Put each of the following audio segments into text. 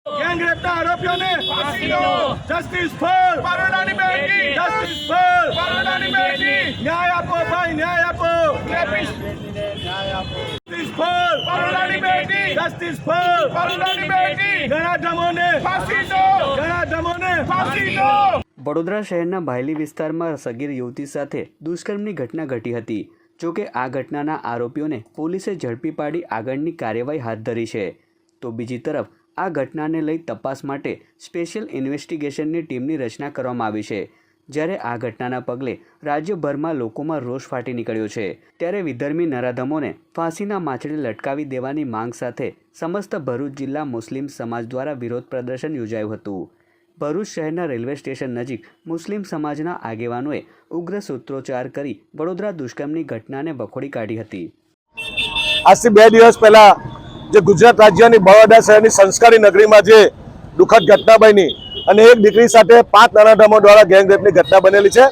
ગેંગરેપના આરોપીઓને ફાંસી દો. જસ્ટિસ ફોર બરોડાની બેટી. જસ્ટિસ ફોર બરોડાની બેટી. ન્યાય આપો ભાઈ, ન્યાય આપો. જસ્ટિસ ફોર બરોડાની બેટી. જસ્ટિસ ફોર બરોડાની બેટી. ગણાધમોને ફાંસી દો. ગણાધમોને ફાંસી દો. વડોદરા શહેરના ભાયલી વિસ્તારમાં સગીર યુવતી સાથે દુષ્કર્મની ઘટના ઘટી હતી. જોકે આ ઘટનાના આરોપીઓને પોલીસે ઝડપી પાડી આગળની કાર્યવાહી હાથ ધરી છે. તો બીજી તરફ આ ઘટનાને લઈ તપાસ માટે સ્પેશિયલ ઇન્વેસ્ટિગેશનની ટીમની રચના કરવામાં આવી છે. જ્યારે આ ઘટનાના પગલે રાજ્યભરમાં લોકોમાં રોષ ફાટી નીકળ્યો છે. ત્યારે વિધર્મી નરાધમોને ફાંસીના માછડે લટકાવી દેવાની માંગ સાથે સમસ્ત ભરૂચ જિલ્લા મુસ્લિમ સમાજ દ્વારા વિરોધ પ્રદર્શન યોજાયું હતું. ભરૂચ શહેરના રેલવે સ્ટેશન નજીક મુસ્લિમ સમાજના આગેવાનોએ ઉગ્ર સૂત્રોચ્ચાર કરી વડોદરા દુષ્કર્મની ઘટનાને વખોડી કાઢી હતી. આજથી 2 દિવસ પહેલા જે ગુજરાત રાજ્યની બરોડા શહેરની સંસ્કારી નગરીમાં જે દુઃખદ ઘટના બની અને એક દીકરી સાથે 5 નરાધમો દ્વારા ગેંગરેપની ઘટના બનેલી છે,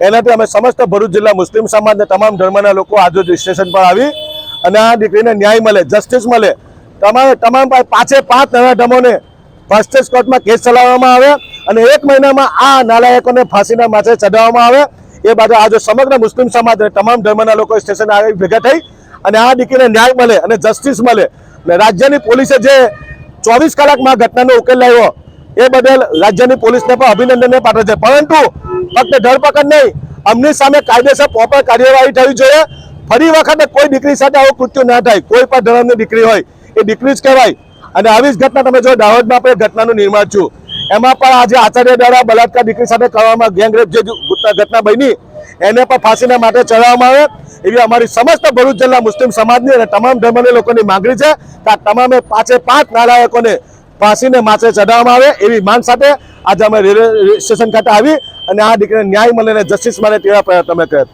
એનાથી અમે સમસ્ત ભરૂચ જિલ્લા મુસ્લિમ સમાજના તમામ ધર્મના લોકો આજે સ્ટેશન પર આવી અને આ દીકરીને ન્યાય મળે, જસ્ટિસ મળે, તમામ 5 નરાધમોને ફાસ્ટેસ્ટ કોર્ટમાં કેસ ચલાવવામાં આવે અને 1 મહિનામાં આ નાલાયકોને ફાંસીના માથે ચડાવવામાં આવે. એ બાદ આજે સમગ્ર મુસ્લિમ સમાજ અને તમામ ધર્મના લોકો સ્ટેશન આવી ભેગા થઈ અને આ દીકરીને ન્યાય મળે અને જસ્ટિસ મળે. રાજ્યની પોલીસે જે 24 કલાકમાં ઘટનાનો ઉકેલ લાવ્યો એ બદલ રાજ્યની પોલીસને પણ અભિનંદન પાઠવે છે. પરંતુ ફક્ત ધરપકડ નહીં, અમની સામે કાયદેસર પ્રોપર કાર્યવાહી થવી જોઈએ. ફરી વખત કોઈ દીકરી સાથે આવું કૃત્ય ના થાય. કોઈ પણ ધર્મની દીકરી હોય એ દીકરી જ કહેવાય. અને આવી જ ઘટના તમે જો દાહોદમાં પણ ઘટનાનું નિર્માણ છું, એમાં પણ આજે આચાર્ય દ્વારા બલાત્કાર દીકરી સાથે કરવામાં ગેંગરેપ જે ઘટના બની એને પણ ફાંસીના માટે ચડાવવામાં આવે. એવી અમારી સમસ્ત ભરૂચ જિલ્લા મુસ્લિમ સમાજની અને તમામ ધર્મના લોકોની માંગણી છે કે આ તમામે 5 નાલાયકોને ફાંસીને માથે ચડાવવામાં આવે. એવી માંગ સાથે આજે અમે રેલવે સ્ટેશન ખાતે આવી અને આ દીકરીને ન્યાય મળે અને જસ્ટિસ મળે તેવા પ્રયત્ન અમે કર્યા.